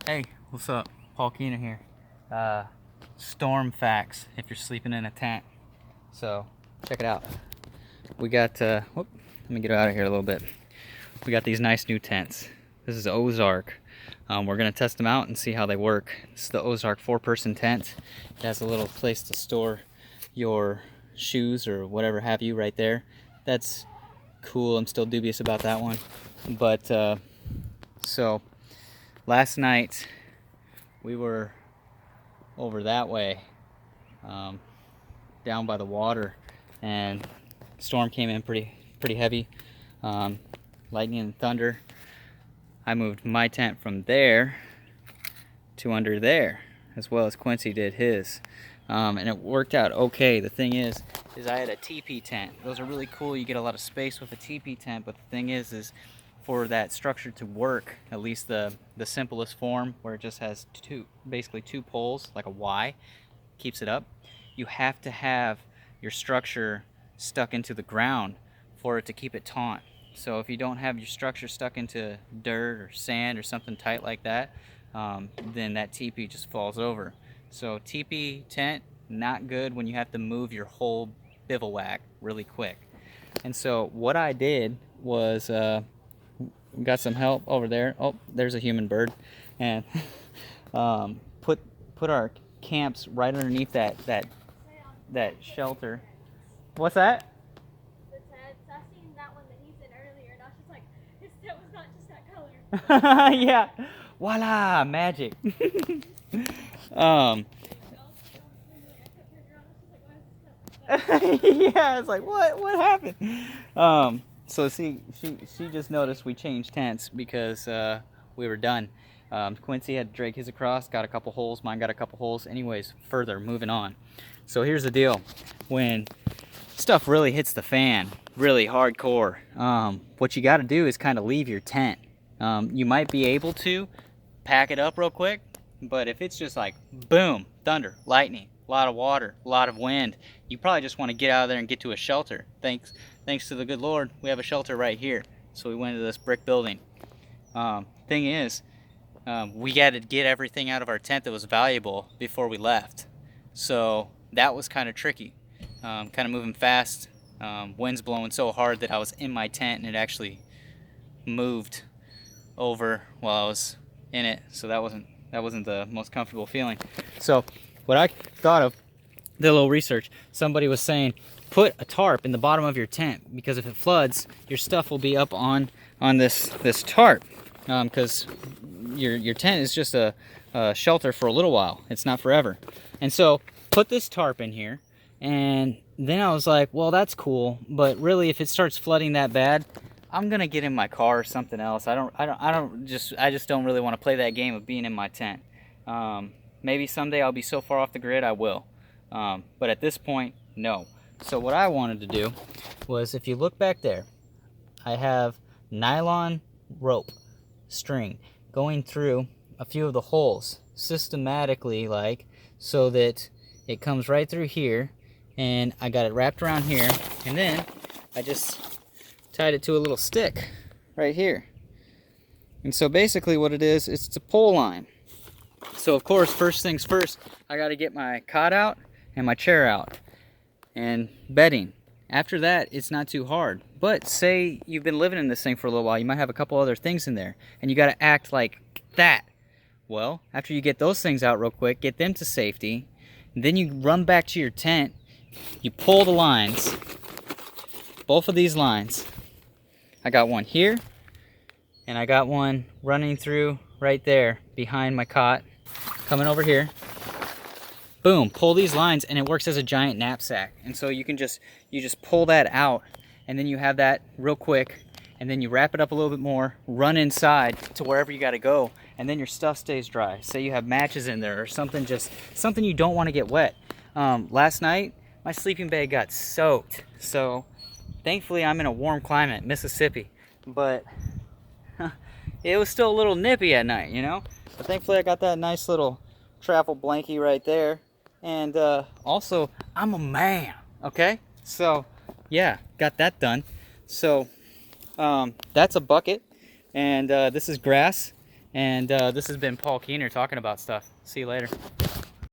Hey, what's up? Paul Keener here. Storm facts if you're sleeping in a tent. So, check it out. We got, let me get out of here a little bit. We got these nice new tents. This is Ozark. We're going to test them out and see how they work. This is the Ozark 4-person tent. It has a little place to store your shoes or whatever have you right there. That's cool. I'm still dubious about that one. But, so, last night we were over that way, down by the water, and storm came in pretty heavy, lightning and thunder. I moved my tent from there to under there, as well as Quincy did his, and it worked out okay. The thing is I had a teepee tent. Those are really cool. You get a lot of space with a teepee tent, but the thing is for that structure to work, at least the simplest form, where it just has basically two poles, like a Y, keeps it up, you have to have your structure stuck into the ground for it to keep it taut. So if you don't have your structure stuck into dirt or sand or something tight like that, then that teepee just falls over. So teepee tent, not good when you have to move your whole bivouac really quick. And so what I did was, got some help over there. Oh, there's a human bird. And put our camps right underneath that shelter. What's that? The tents. I seen that one that he said earlier, and I was just like, his tent was not just that color. Yeah. Voila, magic. Yeah, it's like what happened? So see, she just noticed we changed tents because we were done. Quincy had to drag his across, got a couple holes. Mine got a couple holes. Anyways, further moving on. So here's the deal: when stuff really hits the fan, really hardcore, what you got to do is kind of leave your tent. You might be able to pack it up real quick, but if it's just like boom, thunder, lightning, a lot of water, a lot of wind, you probably just want to get out of there and get to a shelter. Thanks to the good Lord, we have a shelter right here. So we went to this brick building. Thing is, we had to get everything out of our tent that was valuable before we left. So that was kind of tricky. Kind of moving fast. Wind's blowing so hard that I was in my tent and it actually moved over while I was in it. So that wasn't the most comfortable feeling. So what I thought of, did a little research. Somebody was saying put a tarp in the bottom of your tent, because if it floods, your stuff will be up on this tarp, because your tent is just a shelter for a little while. It's not forever. And so put this tarp in here, and then I was like, well, that's cool, but really if it starts flooding that bad, I'm gonna get in my car or something else. I just don't really want to play that game of being in my tent. Maybe someday I'll be so far off the grid I will, but at this point, no. So what I wanted to do was, if you look back there, I have nylon rope string going through a few of the holes systematically, like, so that it comes right through here, and I got it wrapped around here, and then I just tied it to a little stick right here. And so basically what it is, it's a pole line. So of course, first things first, I got to get my cot out and my chair out and bedding. After that, it's not too hard. But say you've been living in this thing for a little while, you might have a couple other things in there, and you got to act like that. Well, after you get those things out real quick, get them to safety, then you run back to your tent, you pull the lines, both of these lines. I got one here, and I got one running through right there behind my cot, coming over here. Boom, pull these lines, and it works as a giant knapsack. And so you just pull that out, and then you have that real quick, and then you wrap it up a little bit more, run inside to wherever you got to go, and then your stuff stays dry. Say you have matches in there or something you don't want to get wet. Last night, my sleeping bag got soaked. So thankfully I'm in a warm climate, Mississippi, but it was still a little nippy at night, you know? But thankfully I got that nice little travel blankie right there. And also, I'm a man, okay? So, yeah, got that done. So, that's a bucket, and this is grass. And this has been Paul Keener talking about stuff. See you later.